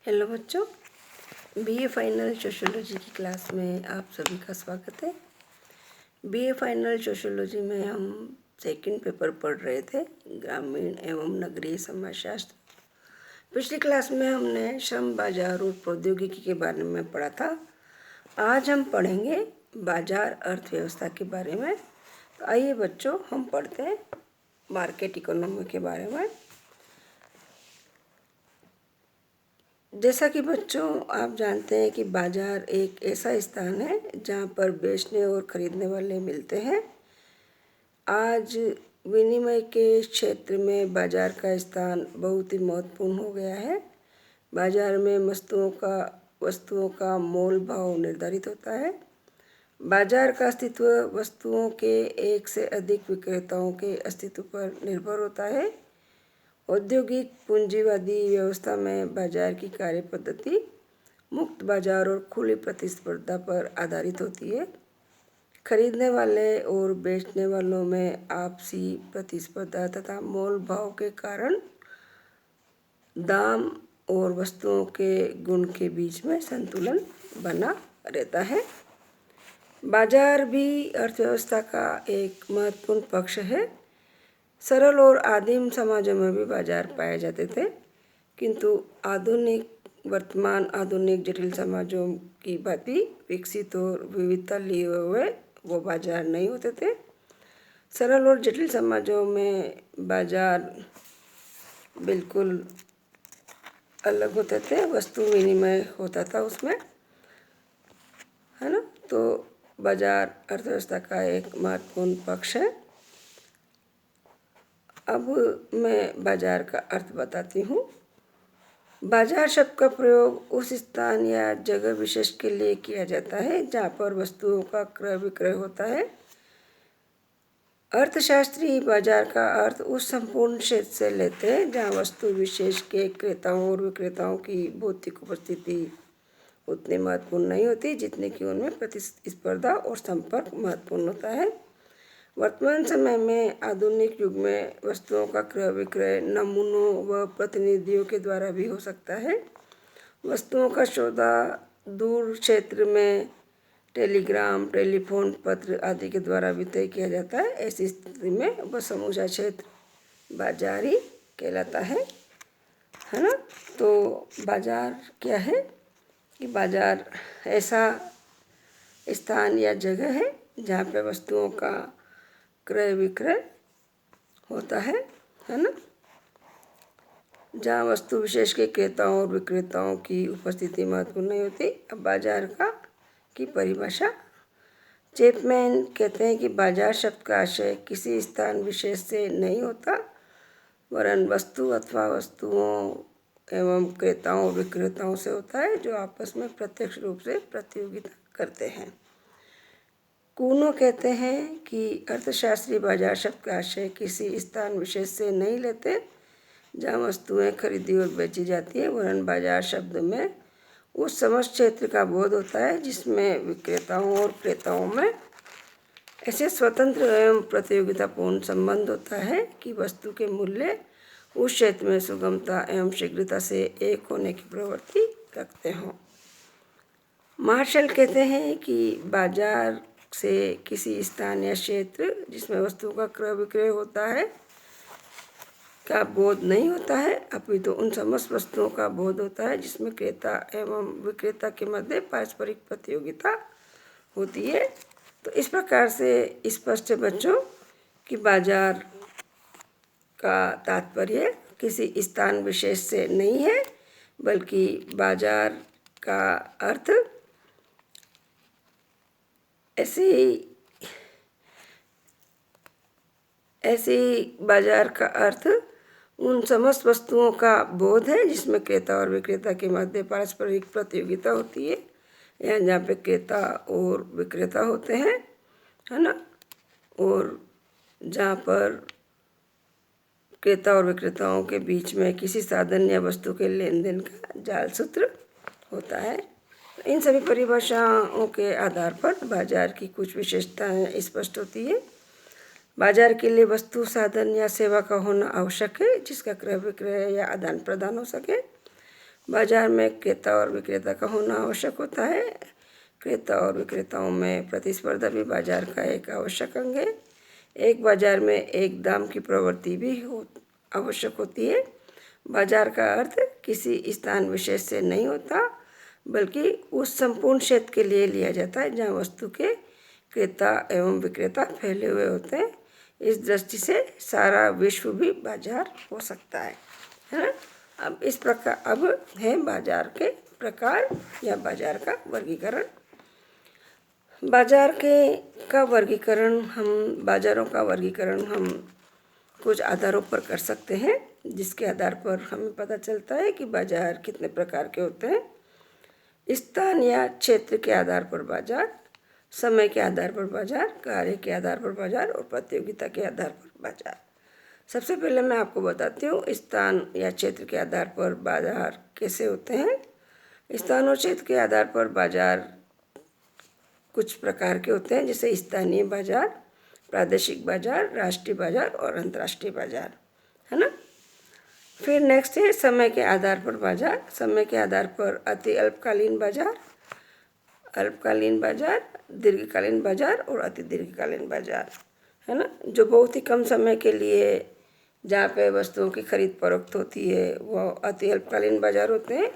Hello बच्चों, BA final sociology की class में आप सभी का स्वागत है। बीए फाइनल सोशियोलॉजी में हम सेकंड पेपर पढ़ रहे थे, ग्रामीण एवं नगरीय समाजशास्त्र। पिछली क्लास में हमने श्रम बाजार और प्रौद्योगिकी के बारे में पढ़ा था। आज हम पढ़ेंगे बाजार अर्थव्यवस्था के बारे में। तो आइए बच्चों, हम पढ़ते हैं मार्केट इकोनॉमी के बारे में। जैसा कि बच्चों आप जानते हैं कि बाजार एक ऐसा स्थान है जहाँ पर बेचने और खरीदने वाले मिलते हैं। आज विनिमय के क्षेत्र में बाजार का स्थान बहुत ही महत्वपूर्ण हो गया है। बाजार में वस्तुओं का मोल भाव निर्धारित होता है। बाजार का अस्तित्व वस्तुओं के एक से अधिक विक्रेताओं के अस्तित्व पर निर्भर होता है। औद्योगिक पूंजीवादी व्यवस्था में बाजार की कार्य पद्धति मुक्त बाजार और खुली प्रतिस्पर्धा पर आधारित होती है। खरीदने वाले और बेचने वालों में आपसी प्रतिस्पर्धा तथा मोल भाव के कारण दाम और वस्तुओं के गुण के बीच में संतुलन बना रहता है। बाजार भी अर्थव्यवस्था का एक महत्वपूर्ण पक्ष है। सरल और आदिम समाजों में भी बाजार पाए जाते थे, किंतु वर्तमान आधुनिक जटिल समाजों की भांति विकसित और विविधता लिए हुए वो बाजार नहीं होते थे। सरल और जटिल समाजों में बाजार बिल्कुल अलग होते थे, वस्तु विनिमय होता था उसमें, है ना। तो बाजार अर्थव्यवस्था का एक महत्वपूर्ण पक्ष है। अब मैं बाजार का अर्थ बताती हूँ। बाजार शब्द का प्रयोग उस स्थान या जगह विशेष के लिए किया जाता है जहाँ पर वस्तुओं का क्रय विक्रय होता है। अर्थशास्त्री बाजार का अर्थ उस संपूर्ण क्षेत्र से लेते हैं जहाँ वस्तु विशेष के क्रेताओं और विक्रेताओं की भौतिक उपस्थिति उतनी महत्वपूर्ण नहीं होती जितने कि उनमें प्रतिस्पर्धा और संपर्क महत्वपूर्ण होता है। वर्तमान समय में आधुनिक युग में वस्तुओं का क्रय विक्रय नमूनों व प्रतिनिधियों के द्वारा भी हो सकता है। वस्तुओं का सौदा दूर क्षेत्र में टेलीग्राम, टेलीफोन, पत्र आदि के द्वारा भी तय किया जाता है। ऐसी स्थिति में वह समूचा क्षेत्र बाजारी कहलाता है ना। तो बाजार क्या है कि बाजार ऐसा स्थान या जगह है जहाँ पे वस्तुओं का क्रय विक्रय होता है ना। जहाँ वस्तु विशेष के क्रेताओं और विक्रेताओं की उपस्थिति महत्वपूर्ण नहीं होती। अब बाजार की परिभाषा चैपमैन कहते हैं कि बाजार शब्द का आशय किसी स्थान विशेष से नहीं होता, वरन वस्तु अथवा वस्तुओं एवं क्रेताओं और विक्रेताओं से होता है जो आपस में प्रत्यक्ष रूप से प्रतियोगिता करते हैं। कूनो कहते हैं कि अर्थशास्त्री बाजार शब्द का आशय किसी स्थान विशेष से नहीं लेते जहाँ वस्तुएं खरीदी और बेची जाती है, वरन बाजार शब्द में उस समस्त क्षेत्र का बोध होता है जिसमें विक्रेताओं और क्रेताओं में ऐसे स्वतंत्र एवं प्रतियोगितापूर्ण संबंध होता है कि वस्तु के मूल्य उस क्षेत्र में सुगमता एवं शीघ्रता से एक होने की प्रवृत्ति रखते हों। मार्शल कहते हैं कि बाजार से किसी स्थान या क्षेत्र जिसमें वस्तुओं का क्रय विक्रय होता है का बोध नहीं होता है, अपितु उन समस्त वस्तुओं का बोध होता है जिसमें क्रेता एवं विक्रेता के मध्य पारस्परिक प्रतियोगिता होती है। तो इस प्रकार से स्पष्ट है बच्चों कि बाजार का तात्पर्य किसी स्थान विशेष से नहीं है, बल्कि बाजार का अर्थ ऐसे बाजार का अर्थ उन समस्त वस्तुओं का बोध है जिसमें क्रेता और विक्रेता के मध्य पारस्परिक प्रतियोगिता होती है, या जहाँ पे क्रेता और विक्रेता होते हैं, है ना, और जहाँ पर क्रेता और विक्रेताओं के बीच में किसी साधन या वस्तु के लेन देन का जाल सूत्र होता है। इन सभी परिभाषाओं के आधार पर बाजार की कुछ विशेषताएं स्पष्ट होती है। बाजार के लिए वस्तु, साधन या सेवा का होना आवश्यक है जिसका क्रय विक्रय या आदान प्रदान हो सके। बाजार में क्रेता और विक्रेता का होना आवश्यक होता है। क्रेता और विक्रेताओं में प्रतिस्पर्धा भी बाजार का एक आवश्यक अंग है। एक बाजार में एक दाम की प्रवृत्ति भी आवश्यक होती है। बाजार का अर्थ किसी स्थान विशेष से नहीं होता, बल्कि उस संपूर्ण क्षेत्र के लिए लिया जाता है जहाँ वस्तु के क्रेता एवं विक्रेता फैले हुए होते हैं। इस दृष्टि से सारा विश्व भी बाजार हो सकता है ना। अब इस प्रकार अब है बाजार के प्रकार या बाजार का वर्गीकरण। बाजारों का वर्गीकरण हम कुछ आधारों पर कर सकते हैं, जिसके आधार पर हमें पता चलता है कि बाजार कितने प्रकार के होते हैं। स्थान या क्षेत्र के आधार पर बाजार, समय के आधार पर बाजार, कार्य के आधार पर बाजार और प्रतियोगिता के आधार पर बाजार। सबसे पहले मैं आपको बताती हूँ स्थान या क्षेत्र के आधार पर बाजार कैसे होते हैं। स्थान और क्षेत्र के आधार पर बाजार कुछ प्रकार के होते हैं, जैसे स्थानीय बाजार, प्रादेशिक बाजार, राष्ट्रीय बाजार और अंतर्राष्ट्रीय बाजार, है ना। फिर नेक्स्ट है समय के आधार पर बाजार। समय के आधार पर अति अल्पकालीन बाजार, दीर्घकालीन बाजार और अति दीर्घकालीन बाजार, है ना। जो बहुत ही कम समय के लिए जहाँ पे वस्तुओं की खरीद फरोख्त होती है वो अति अल्पकालीन बाजार होते हैं।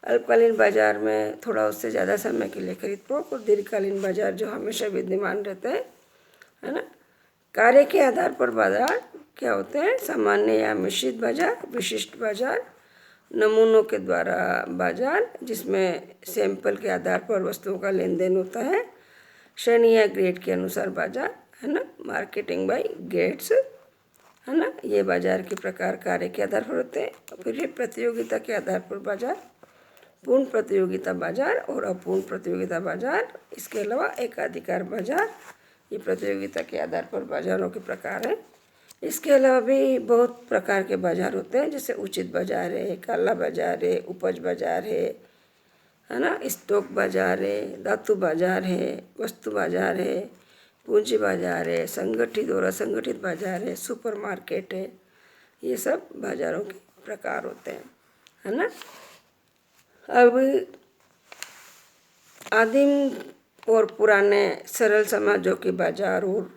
अल्पकालीन बाजार में थोड़ा उससे ज़्यादा समय के लिए खरीद फरोख्त, और दीर्घकालीन बाजार जो हमेशा विद्यमान रहते हैं, है ना। कार्य के आधार पर बाजार क्या होते हैं? सामान्य या मिश्रित बाजार, विशिष्ट बाजार, नमूनों के द्वारा बाजार जिसमें सैंपल के आधार पर वस्तुओं का लेन देन होता है, श्रेणी या ग्रेड के अनुसार बाजार, है ना, मार्केटिंग बाय ग्रेड्स, है ना। ये बाजार के प्रकार कार्य के आधार पर होते हैं। फिर ये प्रतियोगिता के आधार पर बाजार, पूर्ण प्रतियोगिता बाजार और अपूर्ण प्रतियोगिता बाजार, इसके अलावा एकाधिकार बाजार, ये प्रतियोगिता के आधार पर बाजारों के प्रकार हैं। इसके अलावा भी बहुत प्रकार के बाजार होते हैं, जैसे उचित बाजार है, काला बाजार है, उपज बाजार है ना, स्टॉक बाजार है, धातु बाजार है, वस्तु बाजार है, पूंजी बाजार है, संगठित और असंगठित बाजार है, सुपरमार्केट है। ये सब बाजारों के प्रकार होते हैं, है ना। अब आदिम और पुराने सरल समाजों के बाजार और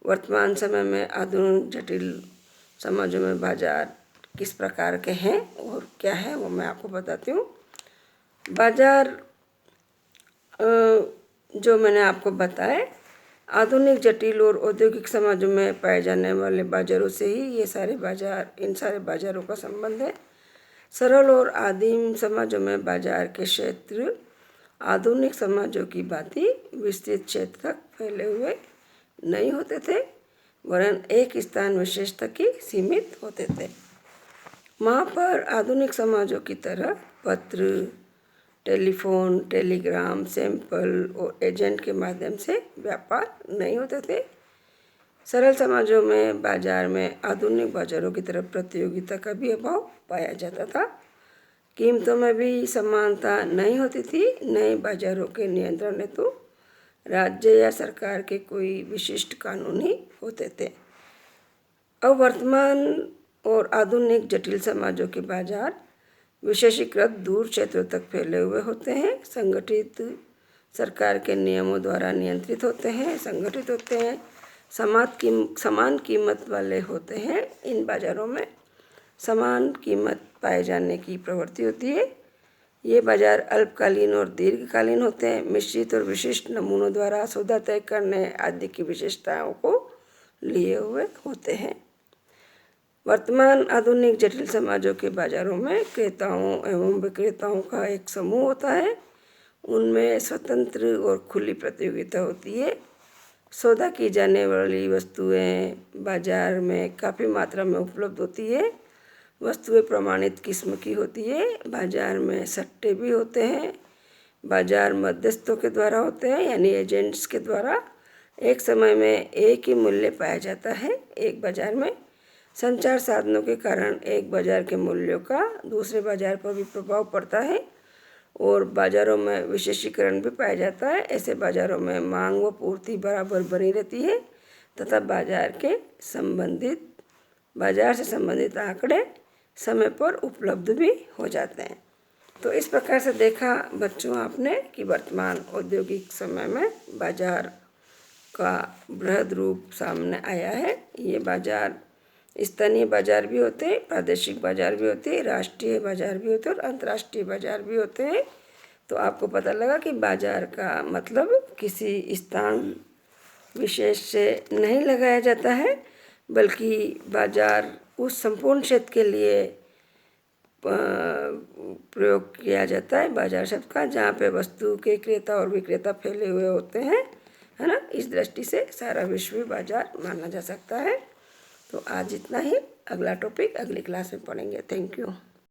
वर्तमान समय में आधुनिक जटिल समाजों में बाजार किस प्रकार के हैं और क्या है वो मैं आपको बताती हूँ। बाजार जो मैंने आपको बताया, आधुनिक जटिल और औद्योगिक समाजों में पाए जाने वाले बाजारों से ही इन सारे बाजारों का संबंध है। सरल और आदिम समाजों में बाजार के क्षेत्र आधुनिक समाजों की भांति विस्तृत क्षेत्र तक फैले हुए नहीं होते थे, वरन एक स्थान विशेष तक ही सीमित होते थे। वहाँ पर आधुनिक समाजों की तरह पत्र, टेलीफोन, टेलीग्राम, सैंपल और एजेंट के माध्यम से व्यापार नहीं होते थे। सरल समाजों में बाजार में आधुनिक बाजारों की तरफ प्रतियोगिता का भी अभाव पाया जाता था। कीमतों में भी समानता नहीं होती थी। नए बाजारों के नियंत्रण हेतु राज्य या सरकार के कोई विशिष्ट कानून ही होते थे। अब वर्तमान और आधुनिक जटिल समाजों के बाजार विशेषीकृत दूर क्षेत्रों तक फैले हुए होते हैं, संगठित सरकार के नियमों द्वारा नियंत्रित होते हैं, संगठित होते हैं, समान कीमत वाले होते हैं। इन बाज़ारों में समान कीमत पाए जाने की प्रवृत्ति होती है। ये बाज़ार अल्पकालीन और दीर्घकालीन होते हैं, मिश्रित और विशिष्ट नमूनों द्वारा सौदा तय करने आदि की विशेषताओं को लिए हुए होते हैं। वर्तमान आधुनिक जटिल समाजों के बाज़ारों में क्रेताओं एवं विक्रेताओं का एक समूह होता है। उनमें स्वतंत्र और खुली प्रतियोगिता होती है। सौदा की जाने वाली वस्तुएं बाज़ार में काफ़ी मात्रा में उपलब्ध होती है। वस्तुएं प्रमाणित किस्म की होती है। बाज़ार में सट्टे भी होते हैं। बाज़ार मध्यस्थों के द्वारा होते हैं, यानी एजेंट्स के द्वारा एक समय में एक ही मूल्य पाया जाता है। एक बाज़ार में संचार साधनों के कारण एक बाज़ार के मूल्यों का दूसरे बाज़ार पर भी प्रभाव पड़ता है और बाज़ारों में विशेषीकरण भी पाया जाता है। ऐसे बाज़ारों में मांग व पूर्ति बराबर बनी रहती है तथा बाज़ार से संबंधित आंकड़े समय पर उपलब्ध भी हो जाते हैं। तो इस प्रकार से देखा बच्चों आपने कि वर्तमान औद्योगिक समय में बाजार का बृहद रूप सामने आया है। ये बाजार स्थानीय बाजार भी होते हैं, प्रादेशिक बाजार भी होते हैं, राष्ट्रीय बाजार भी होते हैं और अंतर्राष्ट्रीय बाजार भी होते हैं। तो आपको पता लगा कि बाजार का मतलब किसी स्थान विशेष से नहीं लगाया जाता है, बल्कि बाजार उस संपूर्ण क्षेत्र के लिए प्रयोग किया जाता है बाजार शब्द का, जहाँ पे वस्तु के क्रेता और विक्रेता फैले हुए होते हैं, है ना। इस दृष्टि से सारा विश्व बाजार माना जा सकता है। तो आज इतना ही, अगला टॉपिक अगली क्लास में पढ़ेंगे। Thank you.